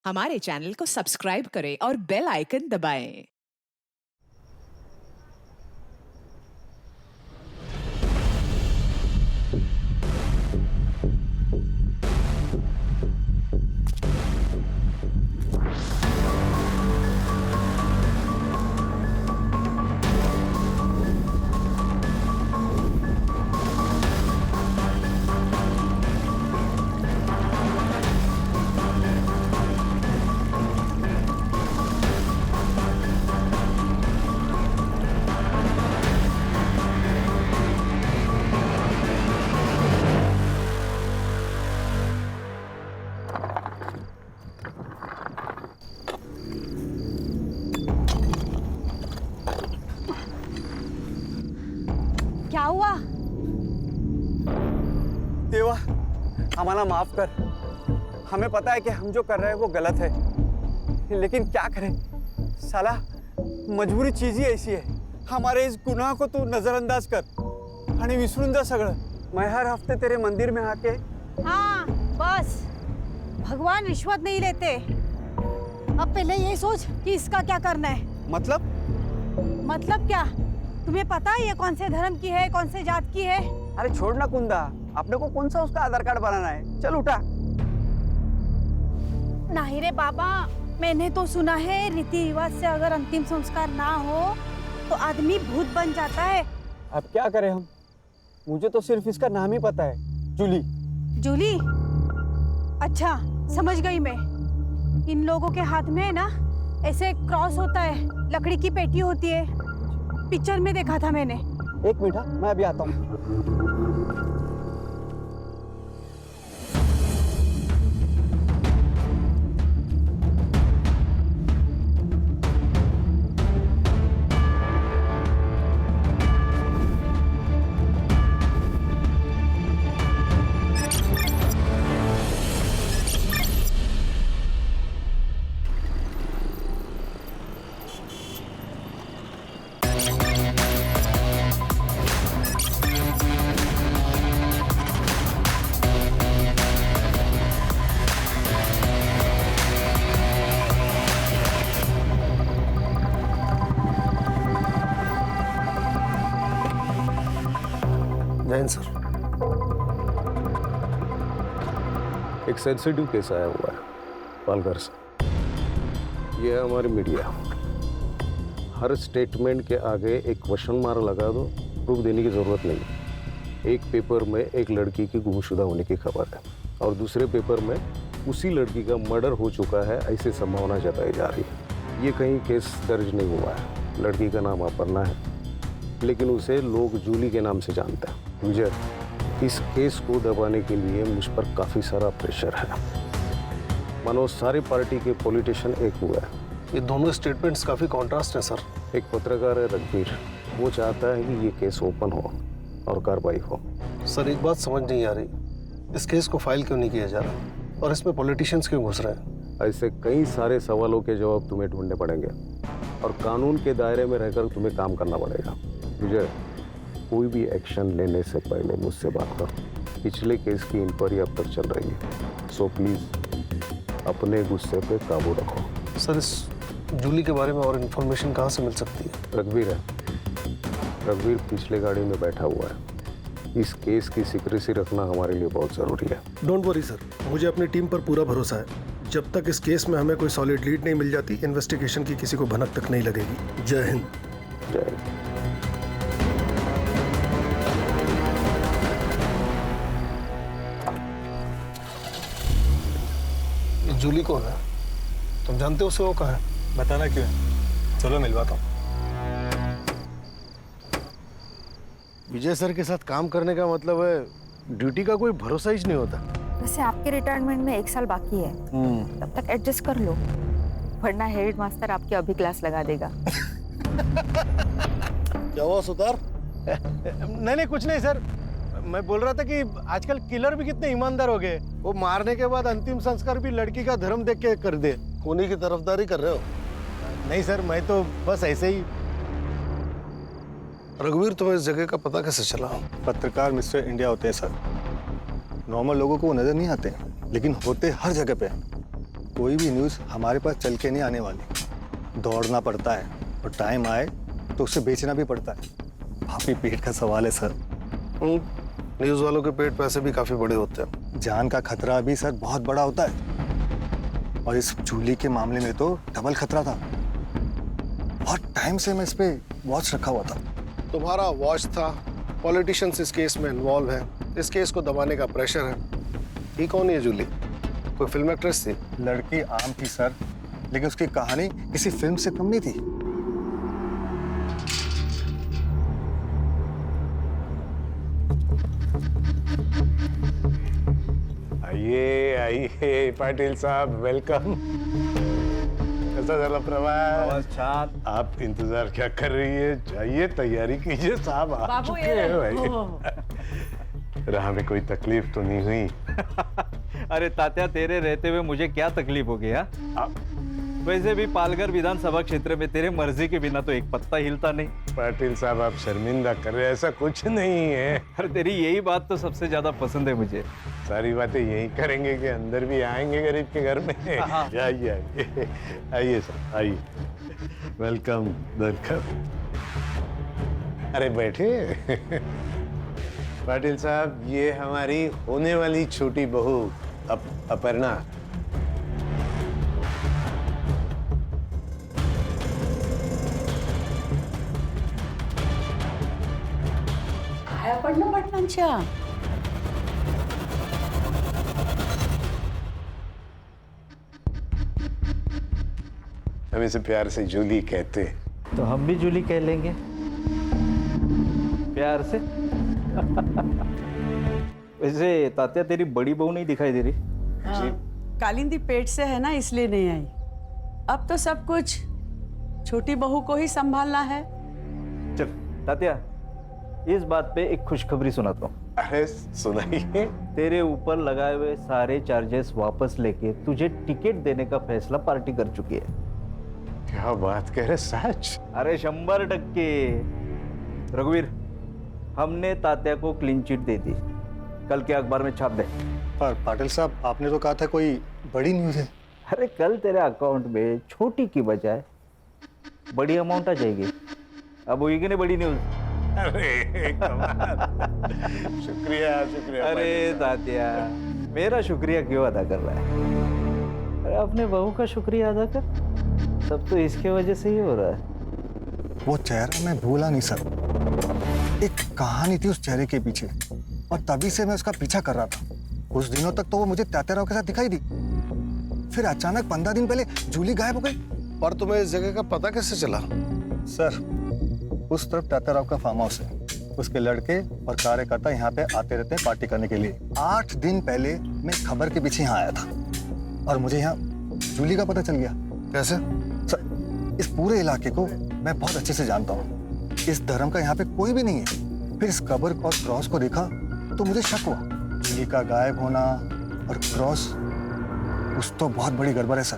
हमारे चैनल को सब्सक्राइब करें और बेल आइकन दबाएं। क्या हुआ? देवा, हमारा माफ कर। हमें पता है कि हम जो कर रहे हैं वो गलत है, लेकिन क्या करें साला, मजबूरी चीज ही ऐसी है। हमारे इस गुनाह को तू नजरअंदाज कर आणि विसरून जा सगळं। मैं हर हफ्ते तेरे मंदिर में आके। हाँ बस, भगवान रिश्वत नहीं लेते। अब पहले ये सोच कि इसका क्या करना है। मतलब क्या? तुम्हें पता है ये कौन से धर्म की है, कौन से जात की है? अरे छोड़ ना कुंदा, अपने को कौन सा उसका आधार कार्ड बनाना है। चल उठा। नहीं रे बाबा, मैंने तो सुना है रीति रिवाज से अगर अंतिम संस्कार ना हो तो आदमी भूत बन जाता है। अब क्या करें हम? मुझे तो सिर्फ इसका नाम ही पता है, जूली। जूली? अच्छा समझ गई मैं। इन लोगों के हाथ में ना ऐसे क्रॉस होता है, लकड़ी की पेटी होती है, पिक्चर में देखा था मैंने। एक मिनट, मैं अभी आता हूँ। जैन सर, एक सेंसिटिव केस आया हुआ है पालघर से। ये है हमारी मीडिया। हर स्टेटमेंट के आगे एक क्वेश्चन मार्क लगा दो, प्रूफ देने की जरूरत नहीं। एक पेपर में एक लड़की की गुमशुदा होने की खबर है और दूसरे पेपर में उसी लड़की का मर्डर हो चुका है, ऐसी संभावना जताई जा रही है। ये कहीं केस दर्ज नहीं हुआ है। लड़की का नाम अपर्णा है, लेकिन उसे लोग जूली के नाम से जानते हैं। विजय, इस केस को दबाने के लिए मुझ पर काफ़ी सारा प्रेशर है। मानो सारी पार्टी के पॉलिटिशियन एक हुआ है। ये दोनों स्टेटमेंट्स काफ़ी कॉन्ट्रास्ट हैं सर। एक पत्रकार है रघुवीर, वो चाहता है कि ये केस ओपन हो और कार्रवाई हो। सर एक बात समझ नहीं आ रही, इस केस को फाइल क्यों नहीं किया जा रहा और इसमें पॉलिटिशियंस क्यों घुस रहे हैं? ऐसे कई सारे सवालों के जवाब तुम्हें ढूंढने पड़ेंगे और कानून के दायरे में रहकर तुम्हें काम करना पड़ेगा। विजय, कोई भी एक्शन लेने से पहले मुझसे बात करो। पिछले केस की इंक्वायरी अब तक चल रही है, सो प्लीज अपने गुस्से पे काबू रखो। सर इस जूली के बारे में और इन्फॉर्मेशन कहाँ से मिल सकती है? रघुवीर है, रघुवीर पिछले गाड़ी में बैठा हुआ है। इस केस की सीक्रेसी रखना हमारे लिए बहुत ज़रूरी है। डोंट वरी सर, मुझे अपनी टीम पर पूरा भरोसा है। जब तक इस केस में हमें कोई सॉलिड लीड नहीं मिल जाती, इन्वेस्टिगेशन की किसी को भनक तक नहीं लगेगी। जय हिंद। जय हिंद। जूली कौन है? तुम जानते हो उसे? वो कहाँ है? बताना क्यों है? चलो मिलवाता हूँ। विजय सर के साथ काम करने का मतलब है ड्यूटी का कोई भरोसा ही नहीं होता। वैसे आपके रिटायरमेंट में 1 साल बाकी है, तब तक एडजस्ट कर लो, वरना हेड मास्टर आपकी अभी क्लास लगा देगा। क्या हुआ सुतार? नहीं कुछ नहीं सर, मैं बोल रहा था कि आजकल किलर भी कितने ईमानदार हो गए। वो मारने के बाद अंतिम संस्कार भी लड़की का धर्म देख के कर दे। खूनी की तरफदारी कर रहे हो? नहीं सर, मैं तो बस ऐसे ही। रघुवीर, तुम्हें इस जगह का पता कैसे चला? पत्रकार मिस्टर इंडिया होते हैं सर। नॉर्मल लोगों को वो नजर नहीं आते, लेकिन होते हर जगह पे। कोई भी न्यूज़ हमारे पास चल के नहीं आने वाली। दौड़ना पड़ता है और टाइम आए तो उसे बेचना भी पड़ता है। काफी पेट का सवाल है सर। न्यूज़ वालों के पेट पैसे भी काफी बड़े होते हैं। जान का खतरा भी सर बहुत बड़ा होता है, और इस जूली के मामले में तो डबल खतरा था। बहुत टाइम से मैं इस पे वॉच रखा हुआ था। तुम्हारा वॉच था, पॉलिटिशियंस इस केस में इन्वॉल्व है, इस केस को दबाने का प्रेशर है। ये कौन है जूली? कोई फिल्म एक्ट्रेस थी? लड़की आम थी सर, लेकिन उसकी कहानी किसी फिल्म से कम नहीं थी। आइए आइए पाटिल साहब, वेलकम। कैसा चला प्रवास? छान। आप इंतजार क्या कर रही है? जाइए तैयारी कीजिए, साहब आ चुके हैं भाई। राह में कोई तकलीफ तो नहीं हुई? अरे तात्या, तेरे रहते हुए मुझे क्या तकलीफ हो गया? वैसे भी पालघर विधानसभा क्षेत्र में तेरे मर्जी के बिना तो एक पत्ता हिलता नहीं। पाटिल साहब आप शर्मिंदा कर रहे हैं, ऐसा कुछ नहीं है। अरे तेरी यही बात तो सबसे ज्यादा पसंद है मुझे। सारी बातें यही करेंगे कि अंदर भी आएंगे गरीब के घर में? आइए आइए आइए सर, आइए। Welcome welcome. अरे बैठे। पाटिल साहब, ये हमारी होने वाली छोटी बहू अपर्णा। अपर्णा पाटलांच्या हम इसे प्यार से जूली कहते हैं। तो हम भी जूली कह लेंगे प्यार से। वैसे तात्या, तेरी बड़ी बहू नहीं दिखाई दे रही? कालिंदी पेट से है ना, इसलिए नहीं आई। अब तो सब कुछ छोटी बहू को ही संभालना है। चल तात्या, इस बात पे एक खुशखबरी सुनाता हूँ। अरे सुनाइए। तेरे ऊपर लगाए हुए सारे चार्जेस वापस लेके तुझे टिकट देने का फैसला पार्टी कर चुकी है। क्या बात कह रहे, सच? अरे 100%। रघुवीर, हमने तात्या को क्लीन चिट दे दी। कल के अखबार में छाप दे। पर पाटिल साहब, आपने तो कहा था कोई बड़ी न्यूज़ है। अरे कल तेरे अकाउंट में छोटी की बजाय बड़ी अमाउंट आ जाएगी। अब होगी कि नहीं बड़ी न्यूज़? अरे कमाल। शुक्रिया शुक्रिया। अरे तात्या, मेरा शुक्रिया क्यों अदा कर रहा है? अरे अपने बहू का शुक्रिया अदा कर। सब तो इसके वजह से ही हो रहा है। वो चेहरा मैं भूला नहीं सर। एक कहानी थी उस चेहरे के पीछे, और तभी से मैं उसका पीछा कर रहा था। कुछ दिनों तक तो वो मुझे तात्याराव के साथ दिखाई दी, फिर अचानक 15 दिन पहले जूली गायब हो गई। और तुम्हें इस जगह का पता कैसे चला? सर, उस तरफ तात्याराव का फार्म हाउस है। उसके लड़के और कार्यकर्ता यहाँ पे आते रहते हैं पार्टी करने के लिए। 8 दिन पहले मैं खबर के पीछे यहाँ आया था, और मुझे यहाँ जूली का पता चल गया। कैसे? सर, इस पूरे इलाके को मैं बहुत अच्छे से जानता हूँ। इस धर्म का यहाँ पे कोई भी नहीं है। फिर इस कब्र और क्रॉस को देखा तो मुझे शक हुआ। जूली का गायब होना और क्रॉस, कुछ तो बहुत बड़ी गड़बड़ है सर।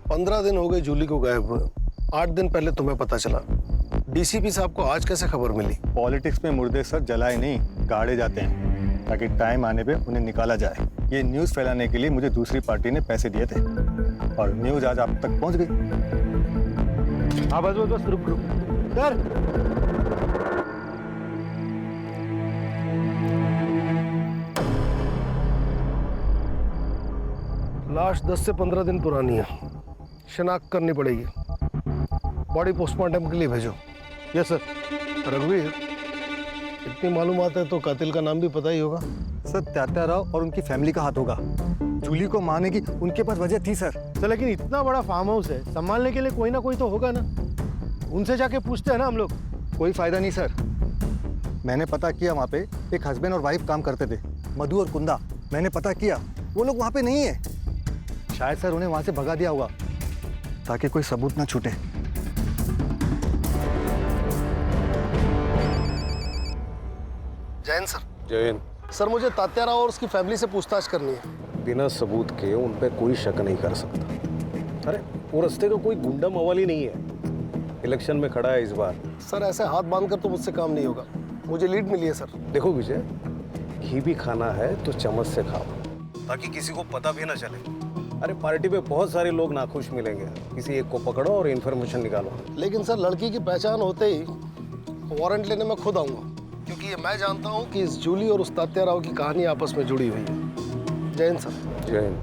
15 दिन हो गए जूली को गायब हुए। 8 दिन पहले तुम्हें पता चला। डीसीपी साहब को आज कैसे खबर मिली? पॉलिटिक्स में मुर्दे सर जलाए नहीं, गाड़े जाते हैं, ताकि टाइम आने पे उन्हें निकाला जाए। ये न्यूज़ फैलाने के लिए मुझे दूसरी पार्टी ने पैसे दिए थे, और न्यूज़ आज आप तक पहुंच गई। हाँ बस बस बस, रुक रुक। सर, लाश 10 से 15 दिन पुरानी है। शिनाख्त करनी पड़ेगी। बॉडी पोस्टमार्टम के लिए भेजो। Yes sir. रघुवीर, इतनी मालूमात है तो कातिल का नाम भी पता ही होगा। सर, तात्याराव और उनकी फैमिली का हाथ होगा। जूली को मारने की उनके पास वजह थी सर। तो लेकिन इतना बड़ा फार्म हाउस है, संभालने के लिए कोई ना कोई तो होगा ना। उनसे जाके पूछते हैं ना हम लोग। कोई फायदा नहीं सर। मैंने पता किया, वहाँ पे एक हस्बैंड और वाइफ काम करते थे, मधु और कुंदा। मैंने पता किया, वो लोग वहाँ पे नहीं है। शायद सर उन्हें वहाँ से भगा दिया होगा, ताकि कोई सबूत ना छूटे। जैन सर। जैन, सर, मुझे तात्याराव और उसकी फैमिली से पूछताछ करनी है। बिना सबूत के उन पे कोई शक नहीं कर सकता। अरे वो रास्ते का कोई गुंडा मवाली नहीं है। इलेक्शन में खड़ा है इस बार। सर, ऐसे हाथ बांधकर तो मुझसे काम नहीं होगा। मुझे लीड मिली है सर। देखो विजय, घी भी खाना है तो चम्मच से खाओ, ताकि किसी को पता भी ना चले। अरे पार्टी पे बहुत सारे लोग नाखुश मिलेंगे, किसी एक को पकड़ो और इन्फॉर्मेशन निकालो। लेकिन सर लड़की की पहचान होते ही वारंट लेने में खुद आऊंगा, क्योंकि ये मैं जानता हूँ कि इस जूली और उस तात्या राव की कहानी आपस में जुड़ी हुई है। जय हिंद सर। जय हिंद।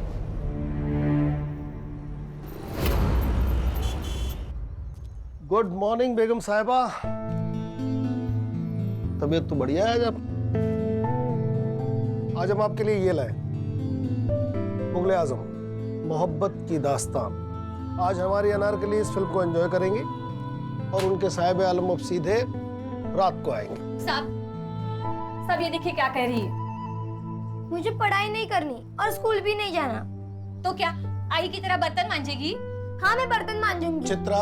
गुड मॉर्निंग बेगम साहिबा। तबीयत तो बढ़िया है। आज हम आपके लिए ये लाए, मुगले आजम मोहब्बत की दास्तान। आज हमारी अनारकली इस फिल्म को एंजॉय करेंगे और उनके साहिब आलम अब सीधे रात को आएंगे। सब ये देखिए क्या कह रही है। मुझे पढ़ाई नहीं करनी और स्कूल भी नहीं जाना। तो क्या आई की तरह बर्तन मांजेगी? हाँ, मैं बर्तन मांजूंगी। चित्रा,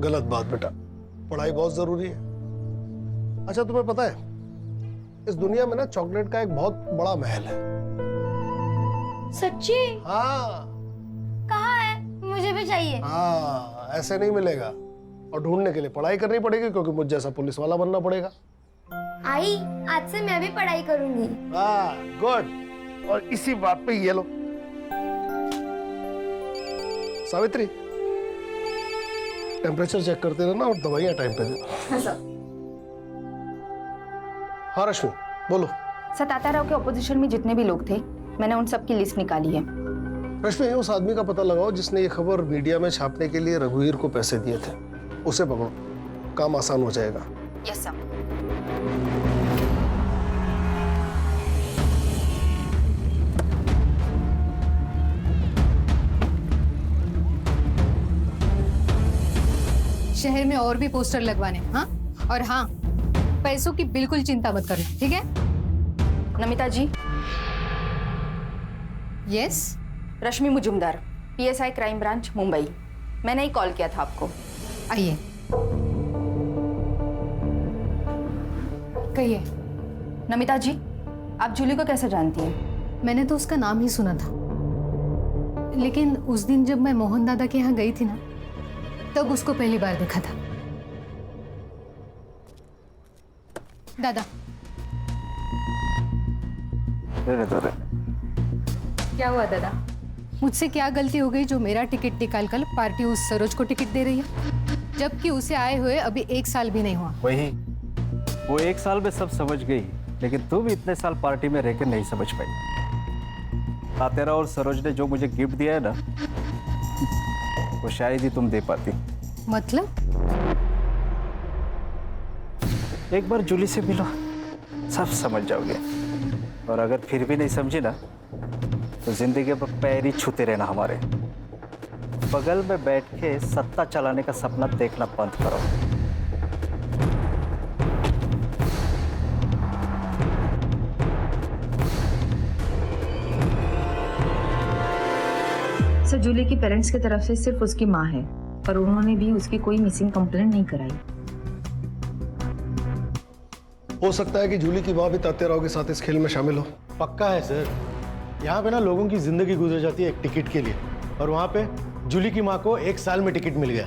गलत बात बेटा, पढ़ाई बहुत जरूरी है। अच्छा तुम्हें पता है इस दुनिया में ना चॉकलेट का एक बहुत बड़ा महल है। सच्ची? हाँ। कहाँ है? मुझे भी चाहिए। हाँ, ऐसे नहीं मिलेगा और ढूंढने के लिए पढ़ाई करनी पड़ेगी, क्योंकि मुझ जैसा पुलिस वाला बनना पड़ेगा। आई, आज से मैं भी पढ़ाई करूंगी। हाँ, गुड। और इसी बात पे ये लो सावित्री, टेम्परेचर चेक करते रहना और दवाइयां टाइम पे देना। हाँ रश्मि बोलो। सर तात्या राव के ऑपोजिशन में जितने भी लोग थे, मैंने उन सब की लिस्ट निकाली है। रश्मि, उस आदमी का पता लगाओ जिसने ये खबर मीडिया में छापने के लिए रघुवीर को पैसे दिए थे। उसे पकड़ो, काम आसान हो जाएगा। Yes sir. शहर में और भी पोस्टर लगवाने। हाँ, और हाँ, पैसों की बिल्कुल चिंता मत करना, ठीक है? Namita ji. Yes. Rashmi Majumdar, PSI crime branch Mumbai. मैंने ही कॉल किया था आपको। आइए, कहिए। नमिता जी, आप जूली को कैसे जानती हैं? मैंने तो उसका नाम ही सुना था, लेकिन उस दिन जब मैं मोहन दादा के यहाँ गई थी ना, तब उसको पहली बार देखा था। दादा, क्या हुआ दादा? मुझसे क्या गलती हो गई जो मेरा टिकट निकाल कर पार्टी उस सरोज को टिकट दे रही है, जबकि उसे आए हुए अभी 1 साल भी नहीं हुआ? वही, वो 1 साल में सब समझ गई, लेकिन तू भी इतने साल पार्टी में रहकर नहीं समझ पाई। तात्या और सरोज ने जो मुझे गिफ्ट दिया है ना, वो शायद ही तुम दे पाती। मतलब? एक बार जूली से मिलो, सब समझ जाओगे। और अगर फिर भी नहीं समझी ना, तो जिंदगी पर पैर ही छूते रहना हमारे। बगल में बैठ के सत्ता चलाने का सपना देखना बंद करो। सर, जूली की पेरेंट्स की तरफ से सिर्फ उसकी माँ है, पर उन्होंने भी उसकी कोई मिसिंग कंप्लेंट नहीं कराई। हो सकता है कि जूली की माँ भी तात्या राव के साथ इस खेल में शामिल हो। पक्का है सर। यहाँ पे ना लोगों की जिंदगी गुजर जाती है एक टिकट के लिए, और वहाँ पे जूली की माँ को 1 साल में टिकट मिल गया।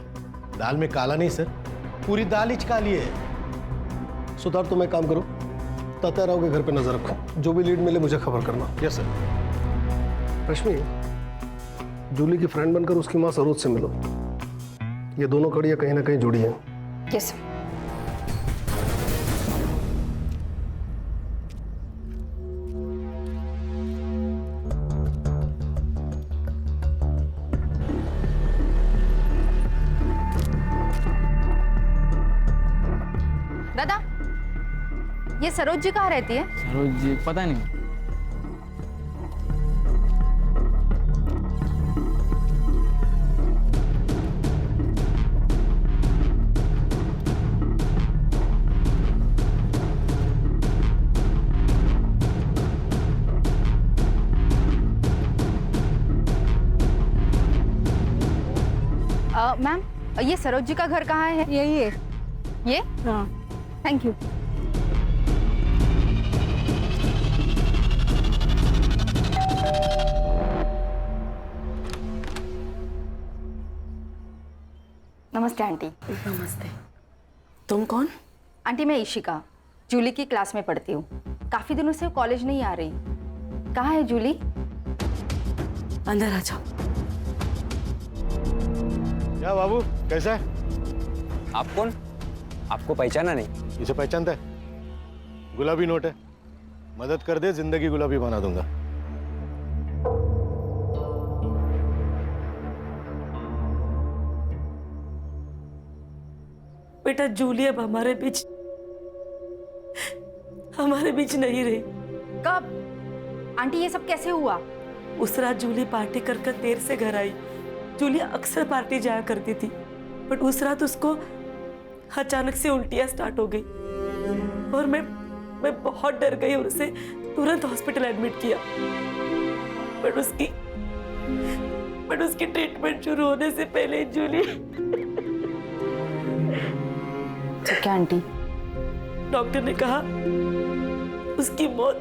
दाल में काला नहीं सर, पूरी दाल ही काली है। सुधार, तुम एक काम करो, तात्या राव के घर पे नजर रखो, जो भी लीड मिले मुझे खबर करना। Yes sir. रश्मि, जूली की फ्रेंड बनकर उसकी माँ सरोज से मिलो। ये दोनों कड़ियाँ कहीं ना कहीं जुड़ी हैं। यस। दादा, ये सरोज जी कहाँ रहती है? सरोज जी पता नहीं। मैम, ये सरोज जी का घर कहाँ है? यही है। ये? हाँ। Thank you. नमस्ते आंटी। नमस्ते। तुम कौन? आंटी, मैं इशिका, जूली की क्लास में पढ़ती हूँ। काफी दिनों से कॉलेज नहीं आ रही। कहाँ है जूली? अंदर आ जाओ। क्या बाबू, कैसा है? आप कौन? आपको पहचाना नहीं? इसे पहचानता है? गुलाबी नोट है, मदद कर दे, जिंदगी गुलाबी बना दूंगा। बेटा जूली अब हमारे बीच नहीं रही। कब? आंटी ये सब कैसे हुआ? उस रात जूली पार्टी कर कर देर से घर आई। जूली अक्सर पार्टी जाया करती थी, बट उस रात उसको अचानक से उल्टियां स्टार्ट हो गई और मैं बहुत डर गई और उसे तुरंत हॉस्पिटल एडमिट किया। बट उसकी ट्रीटमेंट शुरू होने से पहले जूली ठीक है आंटी। डॉक्टर ने कहा उसकी मौत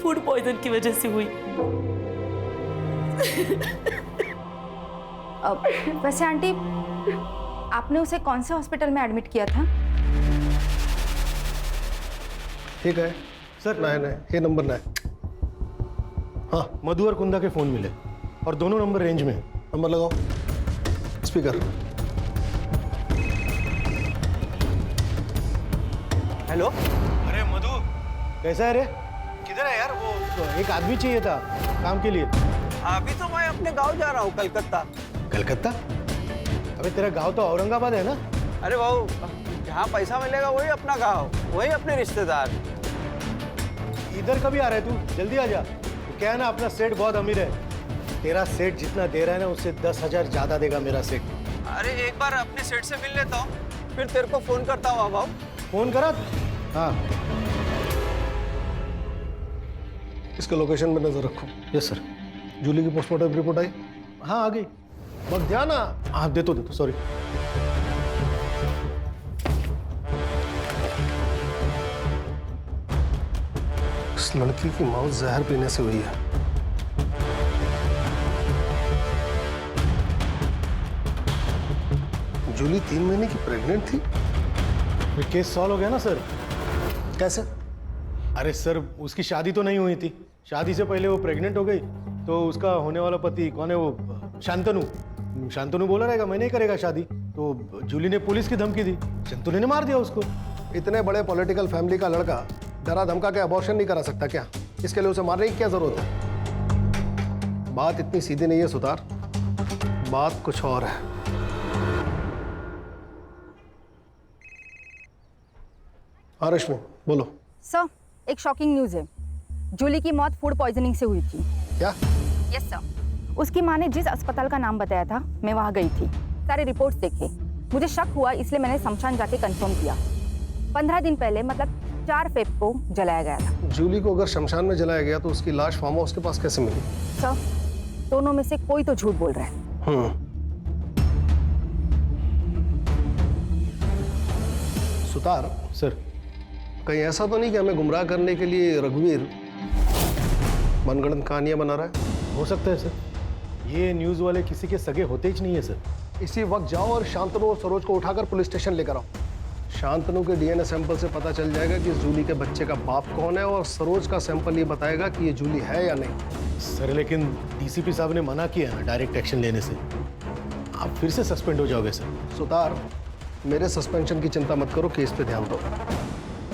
फूड पॉइजन की वजह से हुई। वैसे आंटी आपने उसे कौन से हॉस्पिटल में एडमिट किया था? ठीक है सर, नहीं ये नंबर ना है। हाँ, मधु और कुंदा के फोन मिले और दोनों नंबर रेंज में है। नंबर लगाओ, स्पीकर। हेलो। अरे मधु, कैसा है रे? किधर है यार? वो एक आदमी चाहिए था काम के लिए। अभी तो मैं अपने गांव जा रहा हूँ, कलकत्ता। कलकत्ता? अबे तेरा गांव तो औरंगाबाद है ना? अरे बाबू, जहाँ पैसा मिलेगा वही अपना गांव, वही अपने रिश्तेदार। इधर कभी आ रहा है तू? जल्दी आ जा। तो क्या है ना, अपना सेठ बहुत अमीर है। तेरा सेठ जितना दे रहा है ना, उससे 10,000 ज्यादा देगा मेरा सेठ। अरे एक बार अपने सेठ से मिल लेता हूँ, फिर तेरे को फोन करता हूँ। बाबू फोन करा? हाँ, इसका लोकेशन में नजर रखो। Yes sir. जूली की पोस्टमार्टम रिपोर्ट आई? हाँ आ गई। बस ध्यान। हाँ दे तो सॉरी। इस लड़की की मौत जहर पीने से हुई है। जूली 3 महीने की प्रेग्नेंट थी। ये केस सॉल्व हो गया ना सर? कैसे? अरे सर, उसकी शादी तो नहीं हुई थी। शादी से पहले वो प्रेग्नेंट हो गई, तो उसका होने वाला पति कौन है वो? शांतनु बोला रहेगा मैं नहीं करेगा शादी, तो जूली ने पुलिस की धमकी दी, शांतनु ने मार दिया उसको। इतने बड़े पॉलिटिकल फैमिली का लड़का डरा धमका के अबॉर्शन नहीं करा सकता क्या? इसके लिए उसे मारने की क्या जरूरत है? बात इतनी सीधी नहीं है सुतार, बात कुछ और है। हाँ रश्मि बोलो। सर, एक शॉकिंग न्यूज है। जूली की मौत फूड पॉइजनिंग से हुई थी। क्या? Yes sir. उसकी माँ ने जिस अस्पताल का नाम बताया था, मैं वहाँ गई थी, सारे रिपोर्ट्स देखे। मुझे शक हुआ, इसलिए मैंने शमशान जाके कंफर्म किया। 15 दिन पहले, मतलब 4 फेब को जलाया गया था। जूली को अगर शमशान में जलाया गया तो उसकी लाश फार्म हाउस के पास कैसे मिली? सर, दोनों में से कोई तो झूठ बोल रहा है। सुतार सर, कहीं ऐसा तो नहीं कि हमें गुमराह करने के लिए रघुवीर मनगढ़ंत कहानियां बना रहा है? हो सकता है सर। ये न्यूज़ वाले किसी के सगे होते ही नहीं है सर। इसी वक्त जाओ और शांतनु और सरोज को उठाकर पुलिस स्टेशन लेकर आओ। शांतनु के डीएनए सैंपल से पता चल जाएगा कि जूली के बच्चे का बाप कौन है, और सरोज का सैंपल ये बताएगा कि ये जूली है या नहीं। सर लेकिन डीसीपी साहब ने मना किया है डायरेक्ट एक्शन लेने से। आप फिर से सस्पेंड हो जाओगे सर। सुतार, मेरे सस्पेंशन की चिंता मत करो, केस पे ध्यान दो।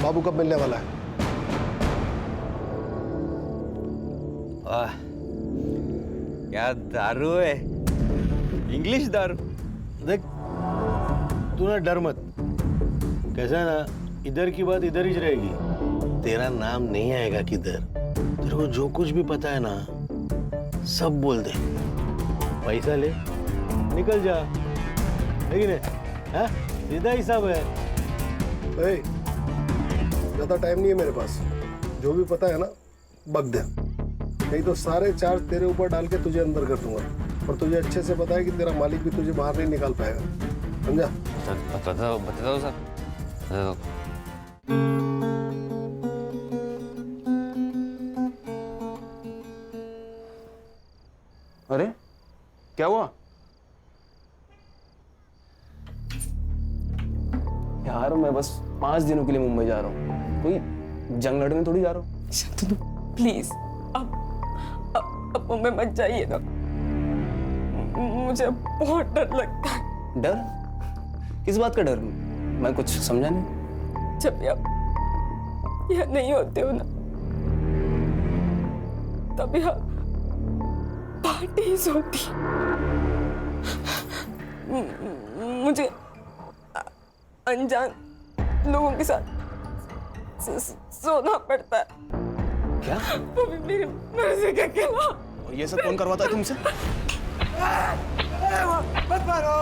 बाबू कब मिलने वाला है? क्या दारू है, इंग्लिश दारू। देख तू ना डर मत, कैसा है ना, इधर की बात इधर ही रहेगी। तेरा नाम नहीं आएगा किधर। तेरे को जो कुछ भी पता है ना सब बोल दे। पैसा ले, निकल जा, लेकिन है सीधा हिसाब है। ज्यादा टाइम नहीं है मेरे पास, जो भी पता है ना बक दे, नहीं तो सारे चार्ज तेरे ऊपर डाल के तुझे अंदर कर दूंगा। और तुझे अच्छे से पता है कि तेरा मालिक भी तुझे बाहर नहीं निकाल पाएगा, समझा? बता दो सर। अरे क्या हुआ यार? मैं बस 5 दिनों के लिए मुंबई जा रहा हूँ, कोई जंग लड़ने थोड़ी जा रहा हूँ। प्लीज अब मुंबई मत जाइए ना। मुझे बहुत डर लगता है। डर? किस बात का डर? मैं कुछ समझा नहीं। जब भी आप यहाँ नहीं होते हो ना, तब यहाँ पार्टीज होती। मुझे अनजान लोगों के साथ सोना पड़ता है। क्या? वो भी मेरी मर्जी के खिलाफ। ये सब कौन करवाता है तुमसे? मत मारो!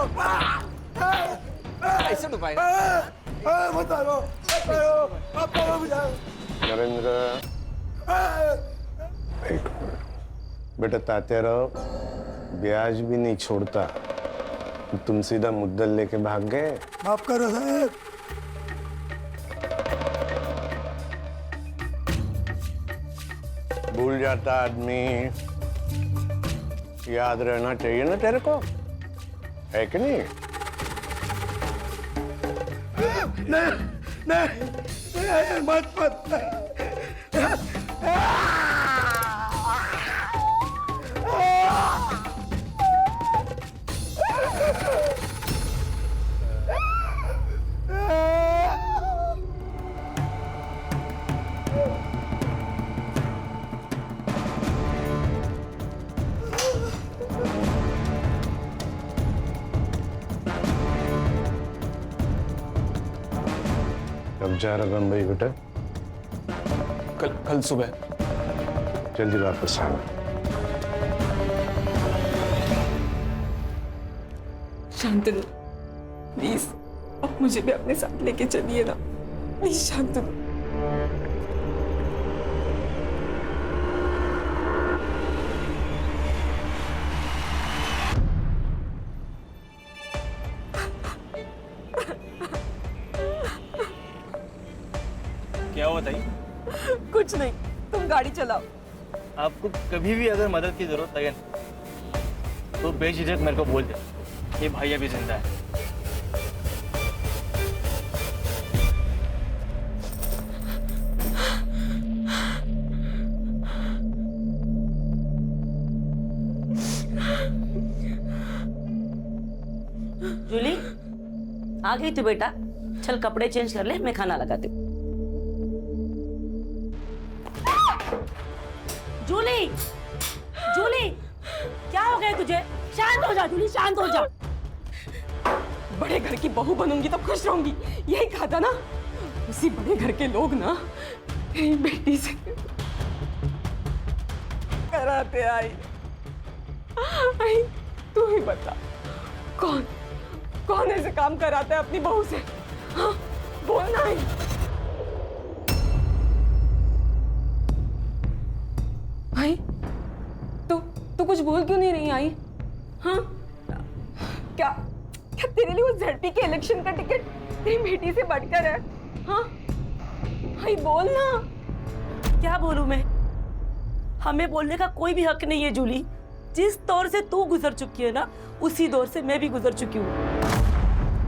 ऐसे डुबाए? मत मारो! मत मारो मुझे! नरेंद्र, बेटा तात्याराव ब्याज भी नहीं छोड़ता। तुम सीधा मुद्दल लेके भाग गए। माफ करो साहब। भूल जाता आदमी, याद रहना चाहिए ना तेरे को, है कि नहीं? नहीं, मत। कब जा रहा बम्बई बेटा? कल सुबह। जल्दी वापस आना। शांतनु, प्लीज अब मुझे भी अपने साथ लेके चलिए ना, प्लीज शांतनु। क्या हुआ बताइए? कुछ नहीं, तुम गाड़ी चलाओ। आपको कभी भी अगर मदद की जरूरत लगे ना, तो बेझिझक मेरे को बोल दे। ये भाई अभी जिंदा है। जूली, आ गई तू बेटा? चल कपड़े चेंज कर ले, मैं खाना लगाती हूँ। जूली, जूली, क्या हो गया तुझे? शांत हो जा जूली, शांत हो जा। बड़े घर की बहू बनूंगी तो खुश रहूंगी, यही कहा था ना। उसी बड़े घर के लोग ना तेरी बेटी से कराते आई। तू ही बता, कौन ऐसे काम कराता है अपनी बहू से? हाँ, बोलना है। भाई, तू कुछ बोल क्यों नहीं रही आई? हाँ, क्या तेरे लिए वो ZP के इलेक्शन का टिकट तेरी बेटी से बढ़कर है? हाँ भाई, बोल ना। क्या बोलूं मैं? हमें बोलने का कोई भी हक नहीं है जूली। जिस दौर से तू गुजर चुकी है ना, उसी दौर से मैं भी गुजर चुकी हूँ।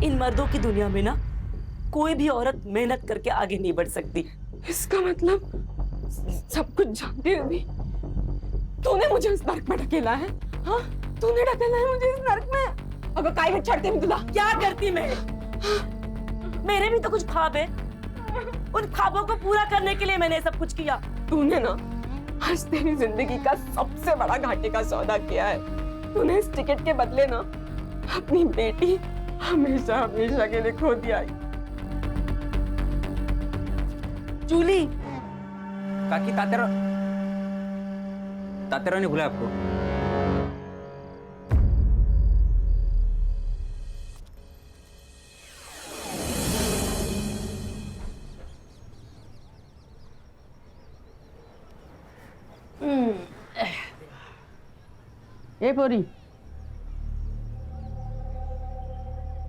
इन मर्दों की दुनिया में ना कोई भी औरत मेहनत करके आगे नहीं बढ़ सकती। इसका मतलब सब कुछ जानते हुए भी तूने मुझे इस नर्क में ढकेला है? हाँ, तूने ढकेला है मुझे इस नर्क में। अगर काई में छड़ते भी तुला क्या करती मैं? मेरे भी तो कुछ ख्वाब है। उन ख्वाबों को पूरा करने के लिए मैंने सब कुछ किया। तूने ना आज तेरी जिंदगी का सबसे बड़ा घाटे का सौदा किया है। तूने इस टिकट के बदले ना अपनी बेटी हमेशा हमेशा के लिए खो दिया। जूली, काकी, तात्याराव ने बुलाया आपको। ए पोरी,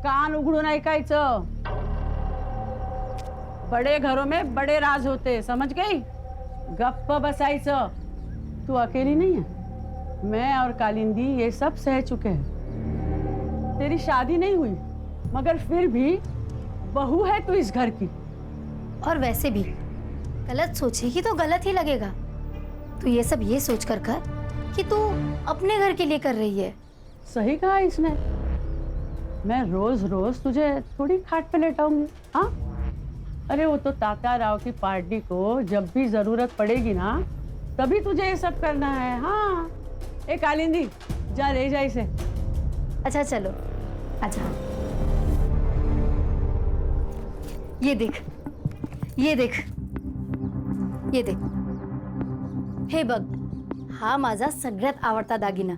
कान उघडून ऐकायचं। बड़े घरों में बड़े राज होते, समझ गई? गप्प बसायचं। तू अकेली नहीं है, मैं और कालिंदी ये सब सह चुके हैं। तेरी शादी नहीं हुई, मगर फिर भी बहू है तू इस घर की। और वैसे भी गलत सोचेगी तो गलत ही लगेगा। तू ये सब ये सोच कर कि तू अपने घर के लिए कर रही है, सही कहा इसने। मैं रोज रोज तुझे थोड़ी खाट पे लेटाऊंगी। हाँ, अरे वो तो तात्याराव की पार्टी को जब भी जरूरत पड़ेगी ना, तभी तुझे ये सब करना है। हाँ, ए कालिंदी, जा ले जा इसे। अच्छा चलो, अच्छा ये देख, ये देख, ये देख, हे बघ, हा माझा सगळ्यात आवडता दागिना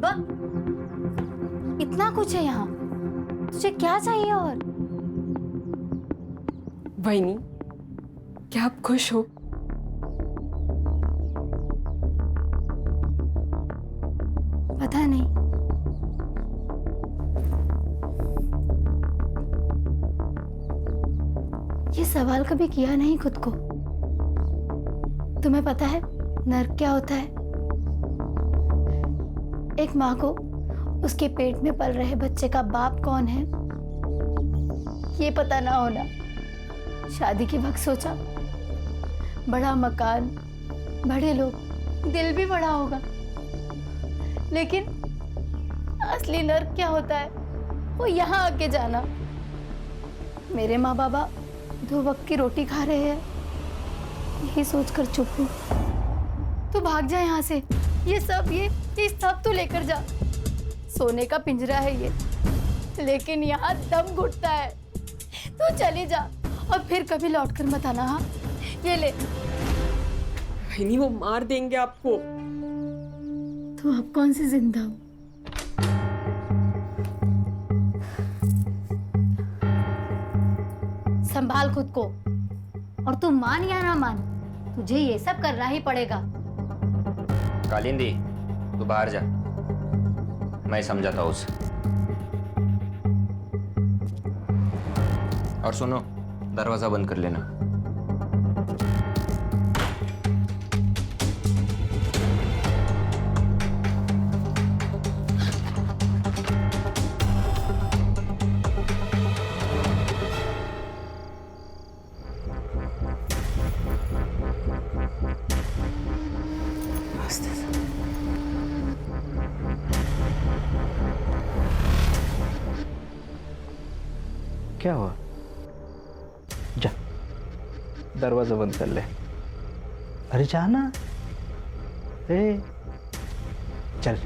बघ। इतना कुछ है यहाँ, तुझे क्या चाहिए? और वहीनी, क्या आप खुश हो? पता नहीं, ये सवाल कभी किया नहीं खुद को। तुम्हें पता है नर्क क्या होता है? एक माँ को उसके पेट में पल रहे बच्चे का बाप कौन है ये पता ना होना। शादी के वक्त सोचा बड़ा मकान, बड़े लोग, दिल भी बड़ा होगा, लेकिन असली नर्क क्या होता है वो यहाँ आके जाना। मेरे माँ बाबा 2 वक्त की रोटी खा रहे हैं, यही सोचकर चुप हूँ। तू भाग जा यहाँ से, ये सब तू लेकर जा। सोने का पिंजरा है ये, लेकिन यहाँ दम घुटता है। तू चली जा और फिर कभी लौटकर मत आना। हाँ, ये ले। वहीनी, वो मार देंगे आपको। तू अब कौन सी जिंदा हो? संभाल खुद को, और तू मान या ना मान, तुझे ये सब करना ही पड़ेगा। कालिंदी, तू बाहर जा, मैं समझाता हूँ उसे। और सुनो, दरवाजा बंद कर लेना। क्या हुआ? जा, दरवाजा बंद कर ले। अरे जाना, चल।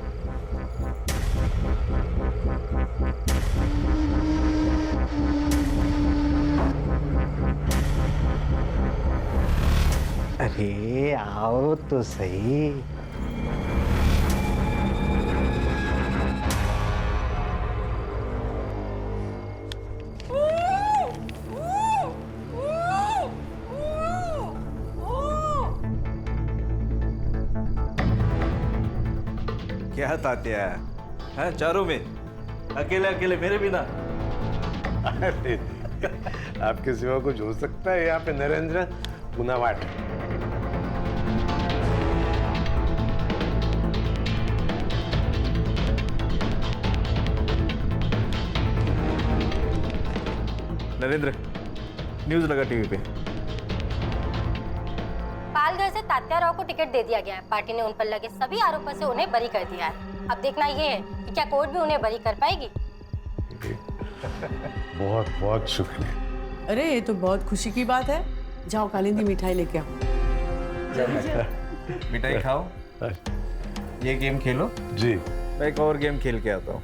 अरे आओ तो सही। क्या तात्या, हाँ, चारों में अकेले अकेले मेरे बिना? अरे आपके सिवा कुछ हो सकता है यहाँ पे? नरेंद्र गुनावाट। नरेंद्र, न्यूज लगा टीवी पे। पालघर से तात्याराव को टिकट दे दिया गया है। पार्टी ने उन पर लगे सभी आरोपों से उन्हें बरी कर दिया है। अब देखना ये है कि क्या कोर्ट भी उन्हें बरी कर पाएगी। बहुत बहुत शुक्रिया। अरे ये तो बहुत खुशी की बात है। जाओ कालिंदी, मिठाई लेके आओ। मिठाई खाओ, ये गेम खेलो। जी, मैं एक और गेम खेल के आता हूँ।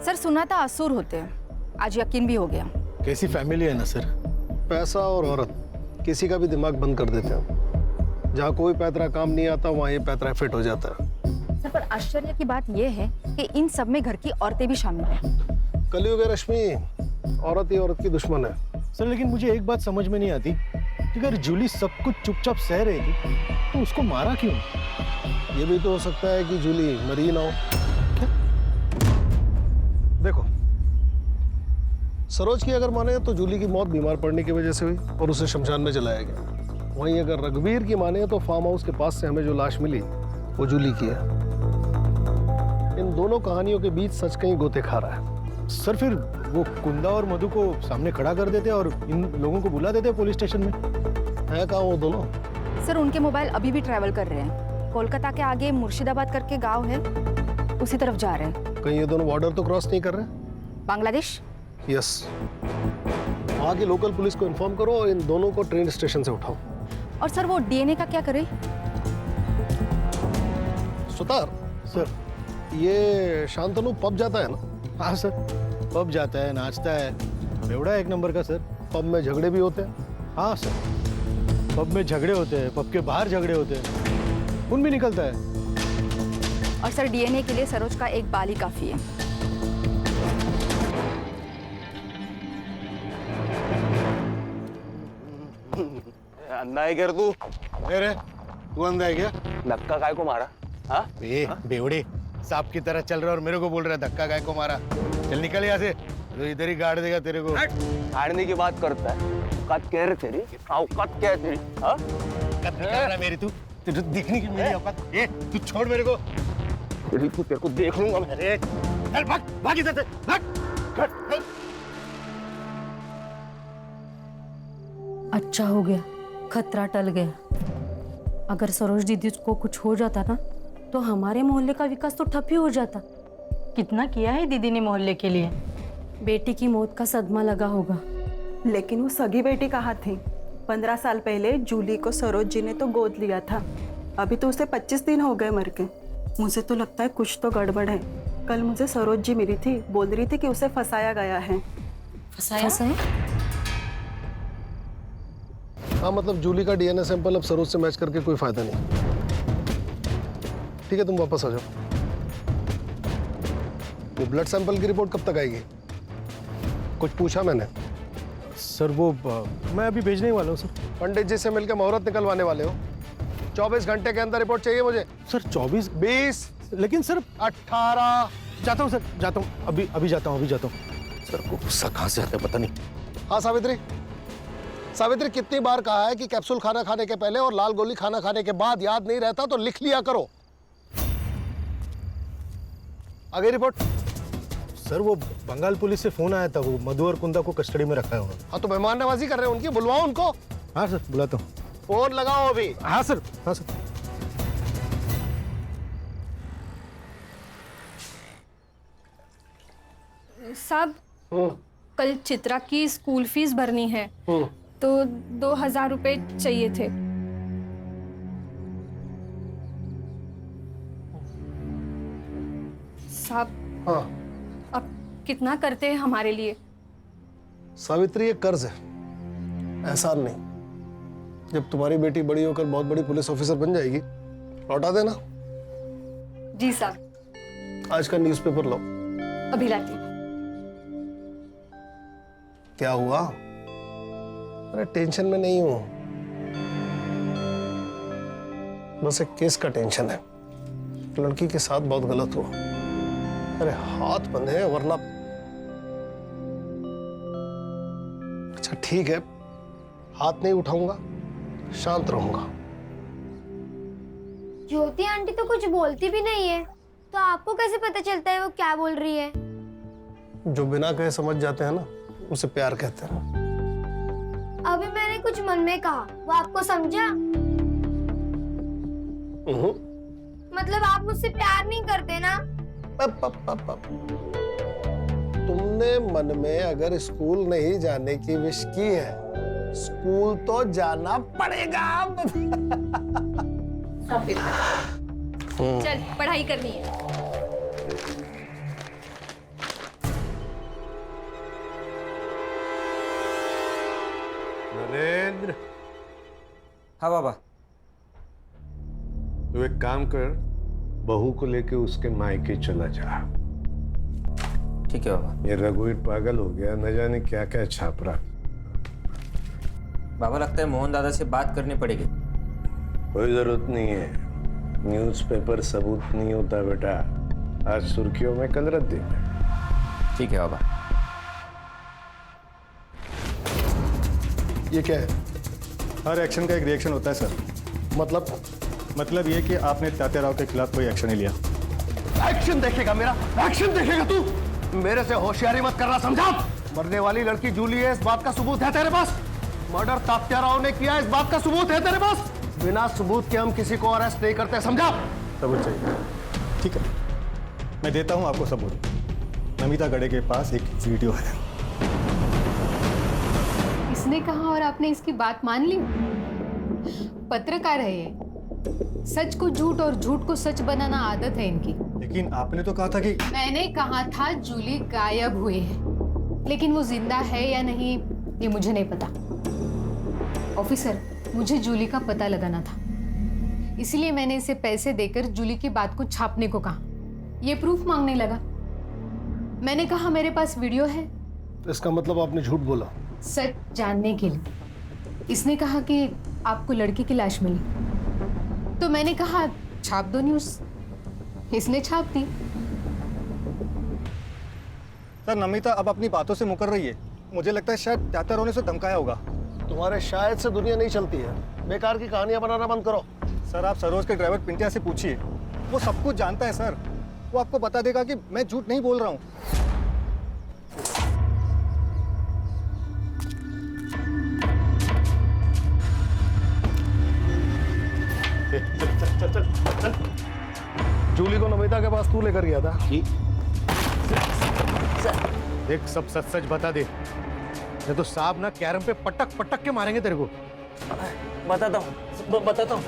सर, सुना था असुर होते हैं, आज यकीन भी हो गया। कैसी फैमिली है ना सर, पैसा और औरत किसी का भी दिमाग बंद कर देते हैं। जहाँ कोई पैतरा काम नहीं आता वहाँ ये पैतरा फिट हो जाता है। सर, पर आश्चर्य की बात यह है कि इन सब में घर की औरतें भी शामिल हैं। कलयुग है रश्मि, औरत ही औरत की दुश्मन है। सर, लेकिन मुझे एक बात समझ में नहीं आती कि अगर जूली सब कुछ चुपचाप सह रही थी तो उसको मारा क्यों? ये भी तो हो सकता है कि जूली मरी ना हो। देखो, सरोज की अगर माने तो जूली की मौत बीमार पड़ने की वजह से हुई और उसे शमशान में जलाया गया। वहीं अगर रघुवीर की माने तो फार्म हाउस के पास से हमें जो लाश मिली वो जूली की है। इन दोनों कहानियों के बीच सच कहीं गोते खा रहा है। सर, फिर वो कुंदा और मधु को सामने खड़ा कर देते और इन लोगों को बुला देते पुलिस स्टेशन में। है कहाँ वो दोनों? सर, उनके मोबाइल अभी भी ट्रैवल कर रहे हैं। कोलकाता के आगे मुर्शिदाबाद करके गांव है, उसी तरफ जा रहे हैं। कहीं ये दोनों बॉर्डर तो क्रॉस नहीं कर रहे? बांग्लादेश? यस। वहाँ की लोकल पुलिस को इन्फॉर्म करो और इन दोनों को ट्रेन स्टेशन से उठाओ। और सर वो डीएनए का क्या करें? सुतार सर, ये शांतनु पब जाता है ना? हाँ सर, पब जाता है, नाचता है, बेवड़ा है एक नंबर का सर। पब में झगड़े भी होते हैं? हाँ सर, पब में झगड़े होते हैं, पब के बाहर झगड़े होते हैं, खून भी निकलता है। और सर डीएनए के लिए सरोज का एक बाल ही काफी है। अंधा है क्या तू? अरे तू अंधा है क्या? धक्का काय को मारा? हाँ बेवड़े, सांप की तरह चल रहा और मेरे को बोल रहा है धक्का काय को मारा। चल निकल यहाँ से, तो इधर ही गाड़ देगा तेरे को। गाड़ने की बात करता है? औकात क्या है तेरी? औकात क्या है तेरी? हाँ? औकात निकाल रहा मेरी, तू तुझे दिखने की मेरी औकात। ये तू छोड़ मेरे को। तेरे को देख लूंगा मैं। अरे चल भाग, भाग इधर से, भाग। अच्छा हो गया, खतरा टल गया। अगर सरोज दीदी को कुछ हो जाता ना तो हमारे मोहल्ले का विकास तो ठप ही हो जाता। कितना किया है दीदी ने मोहल्ले के लिए। बेटी की मौत का सदमा लगा होगा। लेकिन वो सगी बेटी कहाँ थी? 15 साल पहले जूली को सरोज जी ने तो गोद लिया था। अभी तो उसे 25 दिन हो गए मर के। मुझे तो लगता है कुछ तो गड़बड़ है। कल मुझे सरोज जी मिली थी, बोल रही थी कि उसे फंसाया गया है। फंसाया? हाँ, मतलब जूली का डीएनए सैंपल अब सरोज से मैच करके कोई फायदा नहीं। ठीक है, तुम वापस आ जाओ। वो ब्लड सैंपल की रिपोर्ट कब तक आएगी? कुछ पूछा मैंने? सर वो मैं अभी भेजने वाला हूँ सर। पंडित जी से मिलकर मुहूर्त निकलवाने वाले हो? 24 घंटे के अंदर रिपोर्ट चाहिए मुझे। सर 24? 20? लेकिन सर 18। जाता हूँ सर, जाता हूँ, अभी जाता हूँ, सर को गुस्सा कहाँ से आता है पता नहीं। हाँ सावित्री, सावित्री कितनी बार कहा है कि कैप्सूल खाना खाने के पहले और लाल गोली खाना खाने के बाद याद नहीं रहता तो लिख लिया करो। आ गई रिपोर्ट? सर वो बंगाल पुलिस से फोन आया था, वो मधु और कुंदा को कस्टडी में रखा है उन्होंने। हाँ तो मेहमान नवाजी कर रहे हैं उनकी, बुलवाओ उनको। हाँ सर बुलाता हूँ। फोन लगाओ अभी। हाँ सर, हाँ सर। साहब, कल चित्रा की स्कूल फीस भरनी है तो 2000 रुपए चाहिए थे। साहब, हाँ अब कितना करते हैं हमारे लिए? सावित्री, ये कर्ज है, एहसान नहीं। जब तुम्हारी बेटी बड़ी होकर बहुत बड़ी पुलिस ऑफिसर बन जाएगी, लौटा देना। जी साहब। आज का न्यूज़पेपर लो। अभी लाती हूँ। क्या हुआ? अरे टेंशन में नहीं हूं, बस एक केस का टेंशन है। लड़की के साथ बहुत गलत हुआ। अरे हाथ बंधे हैं वरना। अच्छा ठीक है, हाथ नहीं उठाऊंगा, शांत रहूंगा। ज्योति आंटी तो कुछ बोलती भी नहीं है, तो आपको कैसे पता चलता है वो क्या बोल रही है? जो बिना कहे समझ जाते हैं ना, उसे प्यार कहते हैं। अभी मैंने कुछ मन में कहा, वो आपको समझा? मतलब आप मुझसे प्यार नहीं करते ना? तुमने मन में अगर स्कूल नहीं जाने की विश की है, स्कूल तो जाना पड़ेगा। चल पढ़ाई करनी है। नरेंद्र। हाँ बाबा। तू एक काम कर, बहू को लेके उसके मायके चला जा। ठीक है बाबा। ये रघुवीर पागल हो गया, न जाने क्या क्या छाप रहा। बाबा लगता है मोहन दादा से बात करनी पड़ेगी। कोई जरूरत नहीं है, न्यूज़पेपर सबूत नहीं होता बेटा। आज सुर्खियों में, कल रद्दी में। ठीक है बाबा। ये क्या है? हर एक्शन का एक रिएक्शन होता है सर। मतलब ये कि आपने तात्या राव के खिलाफ कोई एक्शन नहीं लिया। एक्शन देखेगा मेरा? एक्शन देखेगा तू? मेरे से होशियारी मत करना, समझा? मरने वाली लड़की जूली है, इस बात का सबूत है तेरे पास? मर्डर तात्या राव ने किया, इस बात का सबूत है तेरे पास? बिना सबूत के हम किसी को अरेस्ट नहीं करते, समझा? सबूत चाहिए? ठीक है, मैं देता हूं आपको सबूत। नमिता गड़े के पास एक वीडियो है। इसने कहा और आपने इसकी बात मान ली? पत्रकार है ये, सच को झूठ और झूठ को सच बनाना आदत है इनकी। लेकिन आपने तो कहा था कि... मैंने कहा था जूली गायब हुए हैं, लेकिन वो जिंदा है या नहीं ये मुझे नहीं पता। ऑफिसर, मुझे जूली का पता लगाना था, इसलिए मैंने इसे पैसे देकर जूली की बात को छापने को कहा। ये प्रूफ मांगने लगा। मैंने कहा मेरे पास वीडियो है। इसका मतलब आपने झूठ बोला? सच जानने के लिए। इसने कहा कि आपको लड़की की लाश मिली, तो मैंने कहा छाप दो न्यूज़। इसने छाप दी। सर, नमिता अब अपनी बातों से मुकर रही है। मुझे लगता है शायद त्यातर होने से धमकाया होगा। तुम्हारे शायद से दुनिया नहीं चलती है। बेकार की कहानियां बनाना बंद करो। सर, आप सरोज के ड्राइवर पिंटिया से पूछिए, वो सब कुछ जानता है सर। वो आपको बता देगा कि मैं झूठ नहीं बोल रहा हूँ। चल चल चल। जूली को नमिता के पास तू लेकर गया था? जी। देख, सब सच सच बता दे, नहीं तो साहब ना कैरम पे पटक पटक के मारेंगे तेरे को। बताता हूँ, बताता हूँ।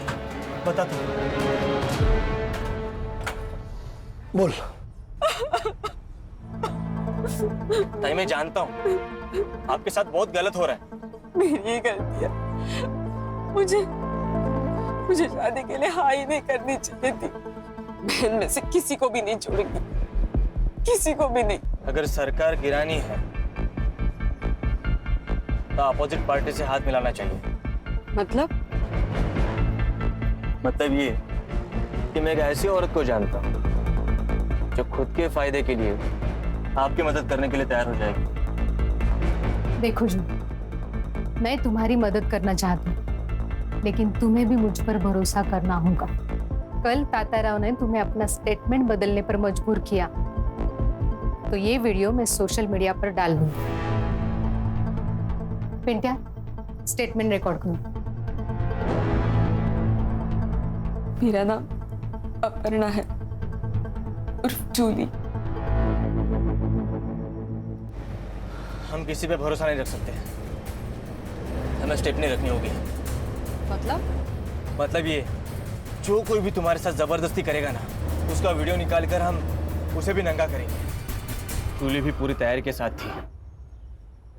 बोल। ताई, मैं जानता हूँ आपके साथ बहुत गलत हो रहा है। मेरी ही गलती है। मुझे शादी के लिए हाँ ही नहीं करनी चाहिए थी। बहन में से किसी को भी नहीं छोड़ूंगी, किसी को भी नहीं। अगर सरकार गिरानी है तो अपोजिट पार्टी से हाथ मिलाना चाहिए। मतलब ये कि मैं एक ऐसी औरत को जानता हूँ जो खुद के फायदे के लिए आपकी मदद करने के लिए तैयार हो जाएगी। देखो जू, मैं तुम्हारी मदद करना चाहती हूँ, लेकिन तुम्हें भी मुझ पर भरोसा करना होगा। कल ताताराव ने तुम्हें अपना स्टेटमेंट बदलने पर मजबूर किया, तो ये वीडियो मैं सोशल मीडिया पर डाल दूंगी। पिंटिया, स्टेटमेंट रिकॉर्ड करो। मेरा नाम अपर्णा है, उर्फ जूली। हम किसी पे भरोसा नहीं रख सकते, हमें स्टेप नहीं रखनी होगी। मतलब ये, जो कोई भी तुम्हारे साथ जबरदस्ती करेगा ना, उसका वीडियो निकाल कर हम उसे भी नंगा करेंगे। जूली भी पूरी तैयारी के साथ थी,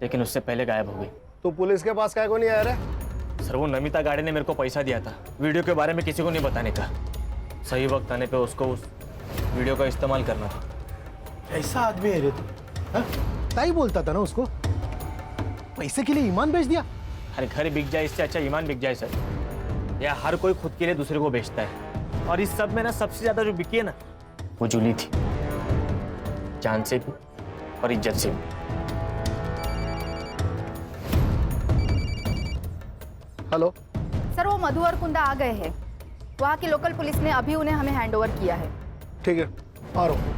लेकिन उससे पहले गायब हो गई। तो पुलिस के पास काहे को नहीं आया रे? सर, वो नमिता गाड़े ने मेरे को पैसा दिया था वीडियो के बारे में किसी को नहीं बताने का। सही वक्त आने पे उसको उस वीडियो का इस्तेमाल करना था। ऐसा आदमी है रे तू? ताई बोलता था ना उसको, पैसे के लिए ईमान बेच दिया। अरे घर बिक जाए इससे अच्छा ईमान बिक जाए सर। या हर कोई खुद के लिए दूसरे को बेचता है, और इस सब में ना सबसे ज्यादा जो बिकी है ना, वो जूली थी, जान से भी और इज्जत से भी। हेलो सर, वो मधु और कुंदा आ गए हैं। वहाँ की लोकल पुलिस ने अभी उन्हें हमें हैंडओवर किया है। ठीक है, आ रहा हूं।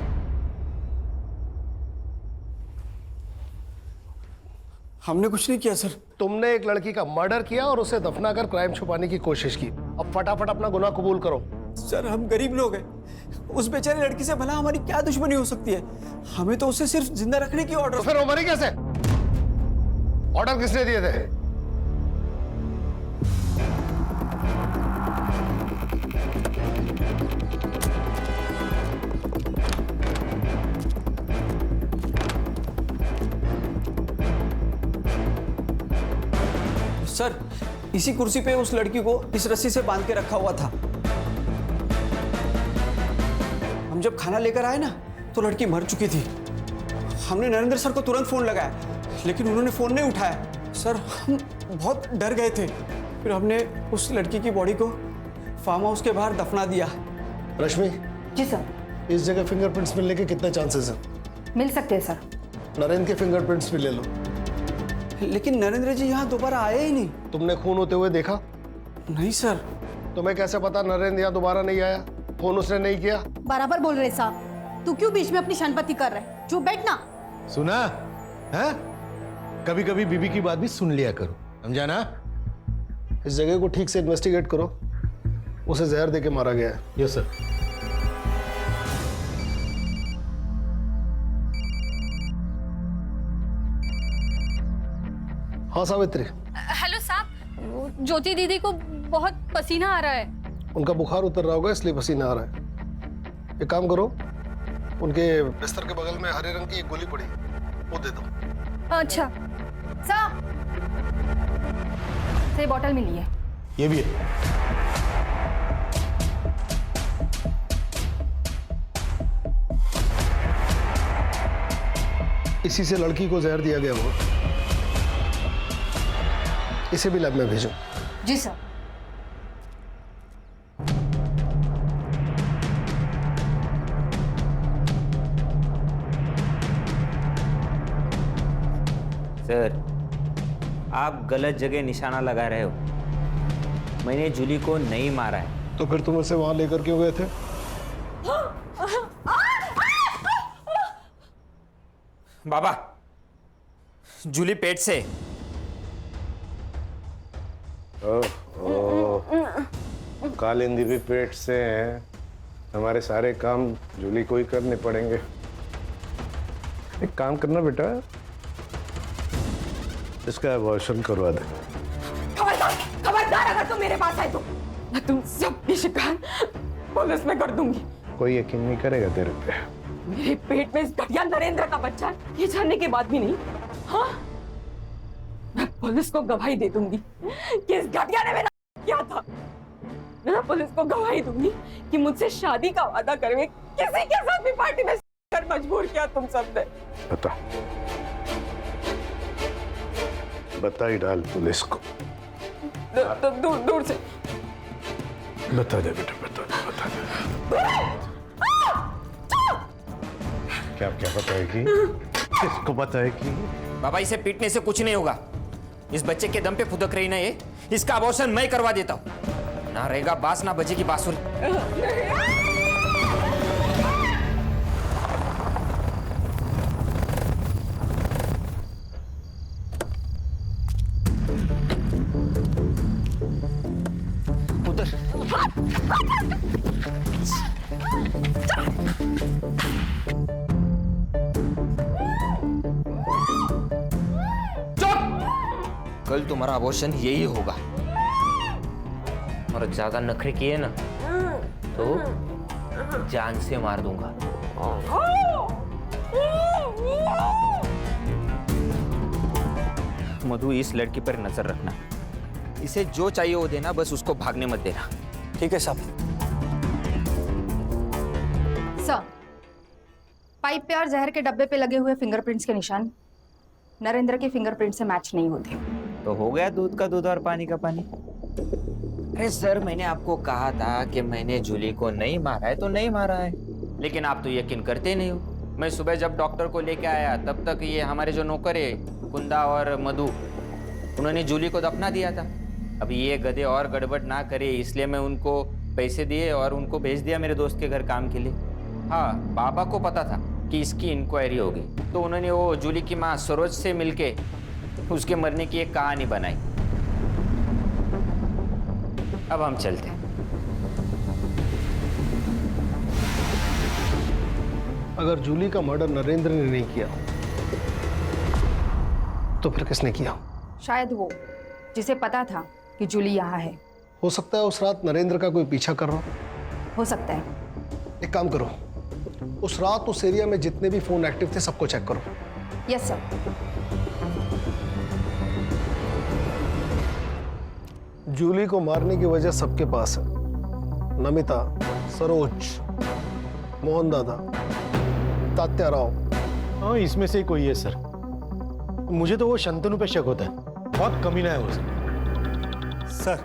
हमने कुछ नहीं किया सर। तुमने एक लड़की का मर्डर किया और उसे दफनाकर क्राइम छुपाने की कोशिश की। अब फटाफट अपना गुनाह कबूल करो। सर, हम गरीब लोग हैं, उस बेचारी लड़की से भला हमारी क्या दुश्मनी हो सकती है? हमें तो उसे सिर्फ जिंदा रखने की ऑर्डर। तो फिर वो मरी कैसे? ऑर्डर किसने दिए थे? सर, इसी कुर्सी पे उस लड़की को इस रस्सी से बांध के रखा हुआ था। हम जब खाना लेकर आए ना, तो लड़की मर चुकी थी। हमने नरेंद्र सर को तुरंत फोन लगाया, लेकिन उन्होंने फोन नहीं उठाया। सर, हम बहुत डर गए थे। फिर हमने उस लड़की की बॉडी को फार्म हाउस के बाहर दफना दिया। रश्मि। जी सर। इस जगह फिंगरप्रिंट्स मिलने के कितने चांसेस हैं? मिल सकते हैं सर। नरेंद्र के फिंगरप्रिंट्स भी ले लो। लेकिन नरेंद्र जी यहाँ दोबारा आए ही नहीं। तुमने खून होते हुए देखा? नहीं सर। तुम्हें कैसे पता नरेंद्र यहाँ दोबारा नहीं आया? फोन उसने नहीं किया? बराबर बोल रहे साहब। तू क्यों बीच में अपनी शनपति कर रहे? चुप बैठना। सुना है? कभी कभी बीबी की बात भी सुन लिया करो, समझा ना? इस जगह को ठीक से इन्वेस्टिगेट करो। उसे जहर देके मारा गया है। Yes sir. हाँ सावित्री, हेलो साहब, ज्योति दीदी को बहुत पसीना आ रहा है। उनका बुखार उतर रहा होगा इसलिए पसीना आ रहा है। एक काम करो, उनके बिस्तर के बगल में हरे रंग की एक गोली पड़ी, वो दे दो। अच्छा साहब, ये बॉटल मिली है। ये भी है। इसी से लड़की को जहर दिया गया होगा। इसे भी लैब में भेजो। जी सर। सर, आप गलत जगह निशाना लगा रहे हो। मैंने जूली को नहीं मारा है। तो फिर तुम उसे वहां लेकर क्यों गए थे? बाबा, जूली पेट से। कालिंदी भी पेट से है। हमारे सारे काम जूली को ही करने पड़ेंगे। एक काम करना बेटा, इसका अबॉर्शन करवा दे। खबरदार अगर तुम मेरे पास आए तो मैं तुम सबकी शिकायत पुलिस में कर दूंगी। कोई यकीन नहीं करेगा तेरे पे। मेरे पेट में इस घटिया नरेंद्र का बच्चा है, ये जानने के बाद भी नहीं। हाँ, मैं पुलिस को गवाही दे दूंगी कि इस घटिया ने मेरा किया था। मैं पुलिस को गवाही दूंगी कि मुझसे शादी का वादा करके किसी के साथ भी पार्टी में कर मजबूर किया तुम सबने। बता ही डाल पुलिस को। दूर दूर से बता दे बेटा, बता दे। क्या क्या बताएगी? किसको बताएगी? बाबा, इसे पीटने से कुछ नहीं होगा। इस बच्चे के दम पे फुदक रही ना ये, इसका अबॉर्शन मैं करवा देता हूँ। ना रहेगा बांस, ना बजेगी बांसुरी। कल तुम्हारा अबॉर्शन यही होगा। और ज्यादा नखरे किए ना तो जान से मार दूंगा। मधु, इस लड़की पर नजर रखना। इसे जो चाहिए वो देना, बस उसको भागने मत देना। ठीक है साहब। सर, पाइप पे और जहर के डब्बे पे लगे हुए फिंगरप्रिंट्स के निशान नरेंद्र के फिंगरप्रिंट से मैच नहीं होते। तो हो गया दूध का दूध और पानी का पानी। अरे सर, मैंने आपको कहा था कि मैंने जूली को नहीं मारा है तो नहीं मारा है, लेकिन आप तो यकीन करते नहीं हो। मैं सुबह जब डॉक्टर को लेके आया तब तक ये हमारे जो नौकर है कुंदा और मधु, उन्होंने जूली को दफना दिया था। अब ये गधे और गड़बड़ ना करे इसलिए मैं उनको पैसे दिए और उनको भेज दिया मेरे दोस्त के घर काम के लिए। हाँ, बाबा को पता था कि इसकी इंक्वायरी होगी, तो उन्होंने वो जूली की माँ सरोज से मिलके उसके मरने की एक कहानी बनाई। अब हम चलते हैं। अगर जूली का मर्डर नरेंद्र ने नहीं किया तो फिर किसने किया? शायद वो जिसे पता था कि जूली यहाँ है। हो सकता है उस रात नरेंद्र का कोई पीछा कर रहा हो सकता है। एक काम करो, उस रात उस एरिया में जितने भी फोन एक्टिव थे सबको चेक करो। Yes sir. जूली को मारने की वजह सबके पास है। नमिता, सरोज, मोहन दादा, तात्या राव। हाँ, इसमें से कोई है सर। मुझे तो वो शंतनु पे शक होता है, बहुत कमीना है वो सर।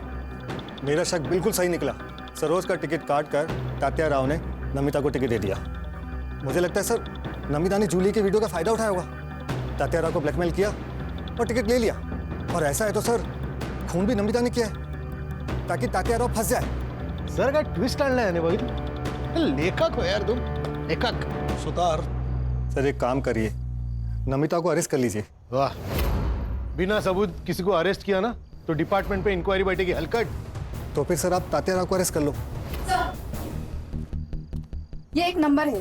मेरा शक बिल्कुल सही निकला। सरोज का टिकट काट कर तात्या राव ने नमिता को टिकट दे दिया। मुझे लगता है सर नमिता ने जूली के वीडियो का फायदा उठाया होगा। तात्या राव को ब्लैकमेल किया और टिकट ले लिया। और ऐसा है तो सर खून भी नमिता ने किया है ताकि तात्या राव फंस जाए। सर का ट्विस्ट आणला है बघितलं। लेखक हो यार तुम, लेखक। सुतार सर एक काम करिए, नमिता को अरेस्ट कर लीजिए। वाह, बिना सबूत किसी को अरेस्ट किया ना तो डिपार्टमेंट पे इंक्वायरी बैठेगी। हलकट। तो फिर सर आप तात्या राव को अरेस्ट कर लो। ये एक नंबर है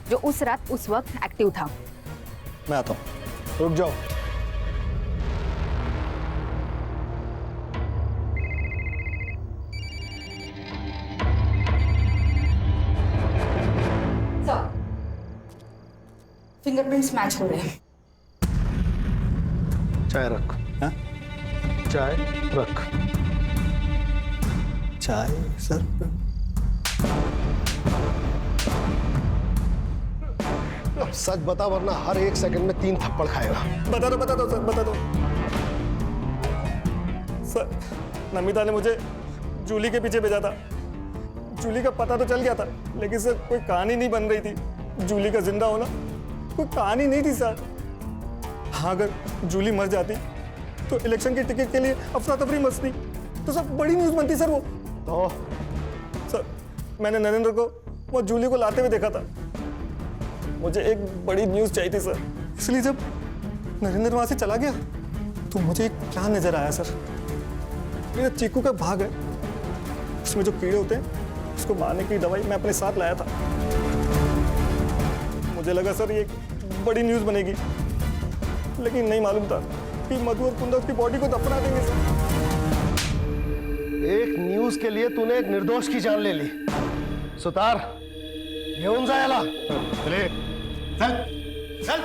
जो उस रात उस वक्त एक्टिव था। मैं आता हूँ। रुक जाओ। फिंगरप्रिंट्स मैच हो रहे हैं। चाय रख। हाँ? चाय रख। चाय सर? सच बता वरना हर एक सेकंड में 3 थप्पड़ खाएगा। बता दो सर, बता दो। सर, नमिता ने मुझे जूली के पीछे भेजा था। जूली का पता तो चल गया था, लेकिन सर कोई कहानी नहीं बन रही थी। जूली का जिंदा होना कोई कहानी नहीं थी सर। हाँ, अगर जूली मर जाती तो इलेक्शन की टिकट के लिए अफरा तफरी मचती, तो सब बड़ी न्यूज़ बनती सर वो। तो सर, मैंने नरेंद्र को वो जूली को लाते हुए देखा था। मुझे एक बड़ी न्यूज़ चाहिए थी सर, इसलिए जब नरेंद्र वहाँ से चला गया तो मुझे एक प्लान नजर आया सर। मेरा चीकू का भाग है, उसमें जो कीड़े होते हैं उसको मारने की दवाई मैं अपने साथ लाया था। मुझे लगा सर ये एक बड़ी न्यूज़ बनेगी, लेकिन नहीं मालूम था कि मधु और कुंदा उसकी बॉडी को दफना देंगे सर। एक न्यूज के लिए तूने एक निर्दोष की जान ले ली। सुतार, घेऊन जायला। चले, चल, चल।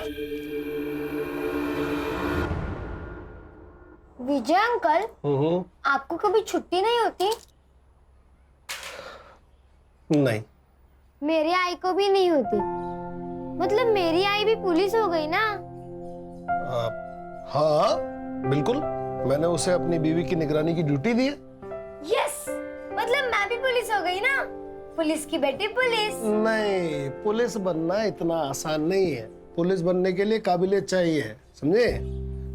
विजय अंकल, आपको कभी छुट्टी नहीं होती? नहीं। मेरी आई को भी नहीं होती। मतलब मेरी आई भी पुलिस हो गई ना? हाँ बिल्कुल, मैंने उसे अपनी बीवी की निगरानी की ड्यूटी दी है। यस, मतलब मैं भी पुलिस हो गई ना? पुलिस की बेटी पुलिस। नहीं, पुलिस बनना इतना आसान नहीं है। पुलिस बनने के लिए काबिलियत चाहिए, समझे?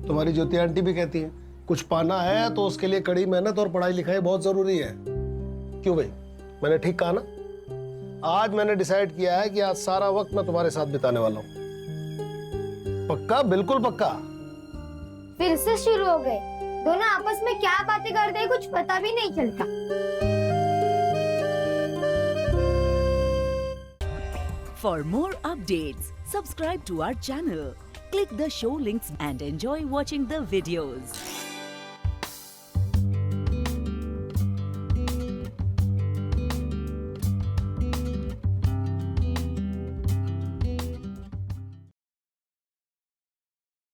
तुम्हारी ज्योति आंटी भी कहती है कुछ पाना है तो उसके लिए कड़ी मेहनत और पढ़ाई लिखाई बहुत जरूरी है। क्यों भाई, मैंने ठीक कहा ना? आज मैंने डिसाइड किया है कि आज सारा वक्त मैं तुम्हारे साथ बिताने वाला हूँ। पक्का? बिल्कुल पक्का। फिर से शुरू हो गए। दोनों आपस में क्या बातें करते हैं कुछ पता भी नहीं चलता। For more updates, subscribe to our channel, click the show links and enjoy watching the videos.